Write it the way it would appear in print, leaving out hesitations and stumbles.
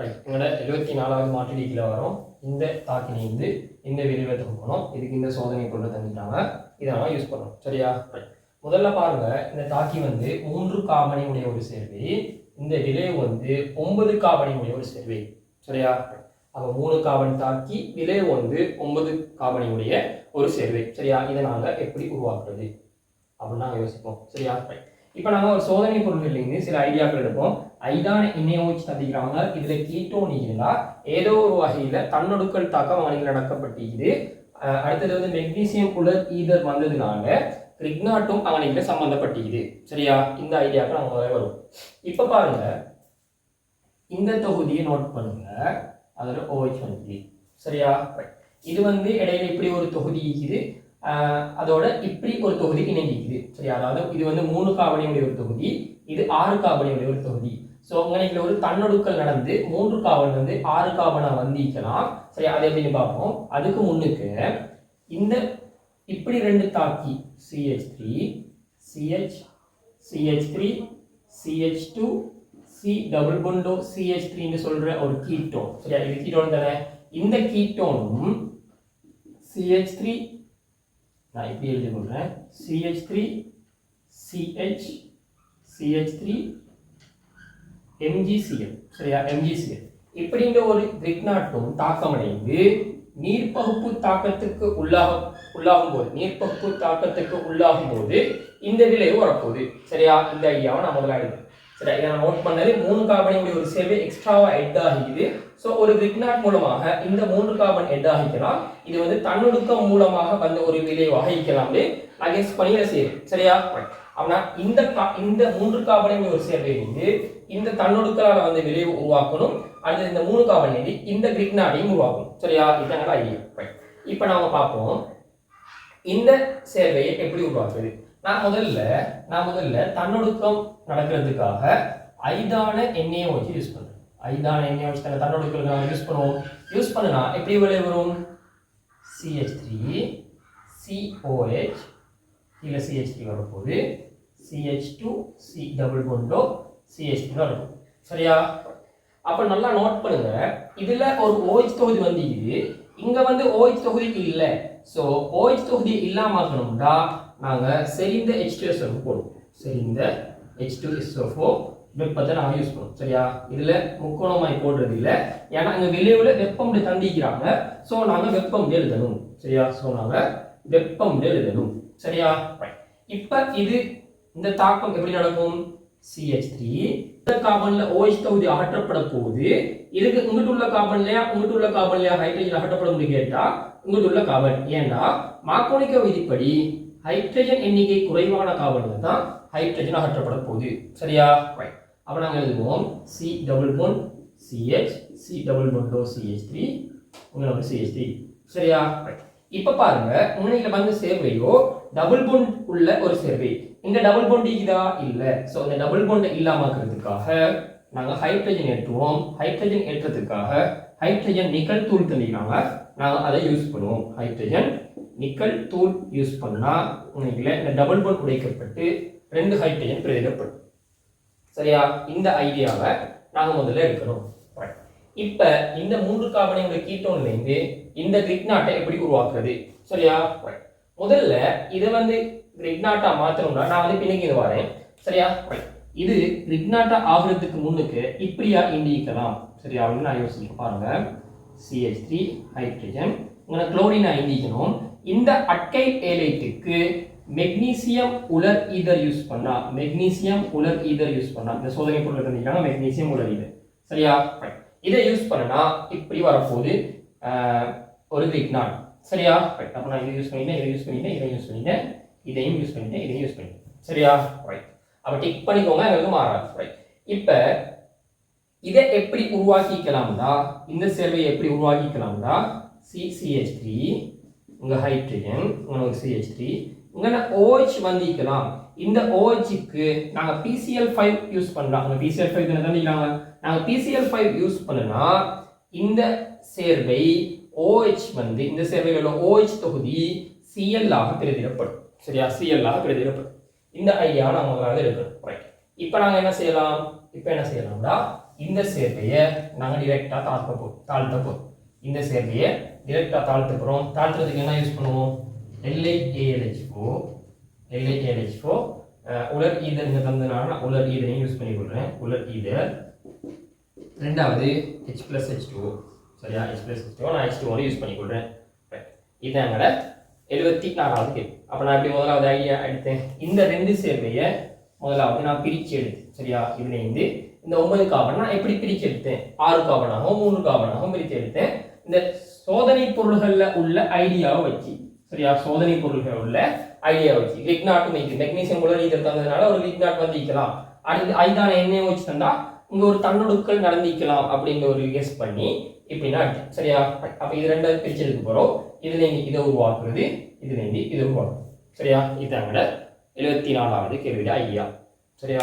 Right, எங்களோட 74வது மாற்று கீழே வரும். இந்த தாக்கினை வந்து இந்த விரிவை தொகுக்கணும். இதுக்கு இந்த சோதனை பொருள் தந்துட்டாங்க, இதை நம்ம யூஸ் பண்ணணும். சரியா? ரைட், முதல்ல பாருங்க, இந்த தாக்கி வந்து 3 காபனி உடைய ஒரு சேர்வை, இந்த விளைவு வந்து 9 காபனி உடைய ஒரு சேர்வை. சரியா? அப்போ 3 காபன் தாக்கி விளைவு வந்து 9 காபனி உடைய ஒரு சேர்வை. சரியா? இதை நாங்கள் எப்படி உருவாக்குறது அப்படின்னு நாங்கள் யோசிப்போம். சரியா? ரைட், இப்போ நாங்கள் ஒரு சோதனை பொருள்களிலிருந்து சில ஐடியாக்கள் எடுப்போம். ஐதான எண்ணெயை வச்சு தந்திக்கிறாங்க. இதில் கீட்டோன் இருந்தால் ஏதோ ஒரு வகையில் தன்னொடுக்கல் தாக்கம் அவங்களுக்கு நடக்கப்பட்டிருக்குது. அடுத்தது வந்து மெக்னீசியம் உலர் ஈதர் வந்ததுனால கிரிக்னாட்டும் அவங்களுக்கு சம்மந்தப்பட்டிருக்குது. சரியா? இந்த ஐடியாக்கள் அவங்க வரும். இப்போ பாருங்க, இந்த தொகுதியை நோட் பண்ணுங்க. அதில் OH வந்து சரியா? இது வந்து இடையில இப்படி ஒரு தொகுதி இருக்குது, அதோட இப்படி ஒரு தொகுதி இணைஞ்சிக்குது. சரியா? அதாவது இது வந்து 3 காபனியுடைய ஒரு தொகுதி, இது 6 காபனியுடைய ஒரு தொகுதி. ஸோ உங்களுக்கு ஒரு தன்னொடுக்கல் நடந்து 3 காபன் வந்து 6 காபனா வந்திக்கலாம். சரியா? அது எப்படின்னு பார்ப்போம். அதுக்கு முன்னுக்கு இந்த இப்படி 2 தாக்கி CH3 CH CH3 CH2 C double பொண்டோ CH3 ன்னு சொல்ற ஒரு கீட்டோன். சரியா? இது கீட்டோன் தானே. இந்த கீட்டோனும் CH3, நான் இப்படி எழுதி கொடுறேன், CH3 CH CH3 MgCl. சரியா? MgCl இப்படின்ற ஒரு கிரிக்னாட்டும் தாக்கமடைந்து நீர்ப்பகுப்பு தாக்கத்துக்கு உள்ளாகும் போது இந்த விளைவு வரப்போகுது. சரியா? இந்த ஐடியாவை நான் முதல்ல எழுதுறேன். சரி, இதை நான் நோட் பண்ணது 3 கார்பனுடைய ஒரு சேர்வை எக்ஸ்ட்ராவா எட் ஆகிக்குது. ஸோ ஒரு கிரிக்னாட் மூலமாக இந்த 3 கார்பன் எட் ஆகிக்கலாம். இது வந்து தன்னொடுக்கம் மூலமாக வந்த ஒரு விளைவாக இருக்கலாம். நான் கெஸ் பண்ணி இதை செய்யறேன். சரியா? அப்படின்னா இந்த 3 கார்பனுடைய ஒரு சேர்வை வந்து இந்த தன்னொடுக்கலால் வந்து விளைவு உருவாக்கணும். அடுத்து இந்த 3 கார்பன் எழுதி இந்த கிரிக்னாட்டையும் உருவாக்கணும். சரியா? இதுதான் ஐடியா. இப்போ நாம பார்ப்போம் இந்த சேர்வையை எப்படி உருவாக்குறது. நான் முதல்ல தன்னொடுக்கம் நடக்கிறதுக்காக ஐதான எண்ணெயை வச்சு யூஸ் பண்றேன். ஐதான எண்ணெயை வச்சு தன்னொடுக்கலுக்கு நாங்கள் யூஸ் பண்ணனா எப்படி விளைவு வரும்? CH3 COH, கீழே CH3 வரப்போகுது, CH2 C டபுள் பொண்டோ CH2 இருக்கும். சரியா? அப்ப நல்லா நோட் பண்ணுங்க, இதுல ஒரு OH தொகுதி வந்திருக்குது, இங்க வந்து OH தொகுதி இல்லை. ஸோ OH தொகுதி இல்லாம ஆக்கணும்னா நாங்க செறிந்த H2SO4 போடுவோம். செறிந்த H2SO4 வெப்பத்தை நாங்கள் யூஸ் பண்ணுவோம். சரியா? இதுல முக்கோணமாய் போடுறது இல்லை, ஏன்னா இங்க விளைவுல வெப்பம் தந்திக்கிறாங்க. ஸோ நாங்க வெப்பம் எழுதணும். சரியா? ஸோ நாங்க வெப்பம் எழுதணும். சரியா? இப்ப இது இந்த தாக்கம் எப்படி நடக்கும்? CH3 இந்த கார்பன்ல OH தொகுதி அகற்றப்பட போகுது. இதுக்கு உள்ள கார்பன்லயா ஹைட்ரஜன் அகற்றப்படும் கேட்டா உள்ள கார்பன். ஏன்னா மார்க்கோனிக்க விதிப்படி ஹைட்ரஜன் எண்ணிக்கை குறைவான கார்பன்கள் தான் ஹைட்ரஜன் அகற்றப்பட போகுது. சரியா? அப்ப நாங்க எழுதுவோம் C double bond CH C double பொண்டோ CH3 உங்களுக்கு CH3. சரியா? இப்ப பாருங்க, உண்மையில வந்து சேர்வையோ டபுள் பொண்ட் உள்ள ஒரு சேர்வை. இங்க டபுள் பொண்ட் இருக்குதா? இல்ல. சோ இந்த டபுள் பொண்ட் இல்லாமக்கிறதுக்காக நாங்க ஹைட்ரஜன் ஏற்றுவோம். ஹைட்ரஜன் ஏற்றத்துக்காக ஹைட்ரஜன் நிக்கல் தூள் தந்திக்கிறாங்க, நாங்க அதை யூஸ் பண்ணுவோம். ஹைட்ரஜன் நிக்கல் தூள் யூஸ் பண்ணா உண்மையில இந்த டபுள் பொண்ட் உடைக்கப்பட்டு 2 ஹைட்ரஜன் பிரதிடப்படும். சரியா? இந்த ஐடியாவை நாங்க முதல்ல எடுக்கணும். இப்ப இந்த 3 கார்பனுடைய கீட்டோன்ல இருந்து இந்த கிரிக்னாட்டை எப்படி உருவாக்குறது? சரியா? முதல்ல இதை வந்து கிரிக்னாட்டா மாத்தணும்னா நான் வந்து பின்னுக்கு இது வரேன். சரியா? இது கிரிக்னாட்டா ஆகுறதுக்கு முன்னுக்கு இப்படியா இண்டிக்கலாம். சரியா? அப்படின்னு நான் யோசிக்க பாருங்க. CH3 ஹைட்ரஜன் உங்களுக்கு குளோரினா இண்டிக்கணும். இந்த அட்கைல் ஏலைட்டுக்கு மெக்னீசியம் உலர் ஈதர் யூஸ் பண்ணா இந்த சோதனை பொருள் தந்திருக்காங்க, மெக்னீசியம் உலர் ஈதர். சரியா? இதை யூஸ் பண்ணனா இப்படி வரப்போகுது ஒரு கிரிக்னாட். சரியா? அப்ப நான் இதை யூஸ் பண்ணிட்டேன், இதையும் யூஸ் பண்ணிட்டேன். சரியா? அப்ப டிக் பண்ணிக்கோங்க, எனக்கு மாறாது. இப்ப இதை எப்படி உருவாக்கிக்கலாம்னா, இந்த சேர்வையை எப்படி உருவாக்கிக்கலாம்னா CH3 உங்க ஹைட்ரஜன் உங்களுக்கு CH3 உங்க OH வந்திக்கலாம். இந்த OH-க்கு நாங்க PCl5 யூஸ் பண்ணலாம். அந்த PCl5 தந்திக்கிறாங்க, நாங்க PCl5 யூஸ் பண்ணனா இந்த சேர்வை OH வந்து இந்த சேர்வையில் உள்ள OH தொகுதி Cl ஆக பிரதிடப்படும். சரியா? Cl ஆக பிரதிடப்படும். இந்த ஐடியாவை நாங்கள் எடுக்கணும். இப்போ நாங்கள் என்ன செய்யலாம்னா இந்த சேர்வையை நாங்கள் டிரெக்டாக தாழ்த்த இந்த சேர்வையை டிரெக்டாக தாழ்த்த போகிறோம். தாழ்த்துறதுக்கு என்ன யூஸ் பண்ணுவோம்? LiALH4 உலர் ஈதர் இங்கே தந்ததுனால நான் உலர் ஈதரையும் யூஸ் பண்ணி கொடுக்குறேன். உலர் ஈதர். ரெண்டாவது H+H2O. சரியா? H+H2O நான் H2O யூஸ் பண்ணி கொடுக்குறேன். இது எங்களோட 74வது கேள்வி. அப்போ நான் இப்படி முதலாவது ஐடியா எடுத்தேன். இந்த 2 சேர்வையை முதலாவது நான் பிரித்து எடுத்தேன். சரியா? இதுலேருந்து இந்த 9 கார்பன் நான் எப்படி பிரித்து எடுத்தேன்? 6 கார்பனாகவும் 3 கார்பனாகவும் பிரித்து எடுத்தேன். இந்த சோதனை பொருள்களில் உள்ள ஐடியாவை வச்சு. சரியா? சோதனை பொருள்கள் உள்ள ஐடியா வச்சு லிக்னாட் மெக்னீசியம் உலர் ஈதர் தந்ததுனால ஒரு லிக்னாட் வந்திக்கலாம். அடுத்து ஐதான எண்ணெயை வச்சு தந்தா இங்கே ஒரு தன்னொடுக்கல் நடந்திக்கலாம் அப்படிங்கிற ஒரு கெஸ் பண்ணி இப்படின்னா அடிச்சேன். சரியா? அப்போ இது 2 பிரிச்சு எடுக்க போகிறோம். இதுலேருந்து இதை உருவாக்குறது, இதுலேருந்து இதை உருவாக்குறது. சரியா? இது எங்களோட 74வது கேள்வியோட ஐடியா. சரியா?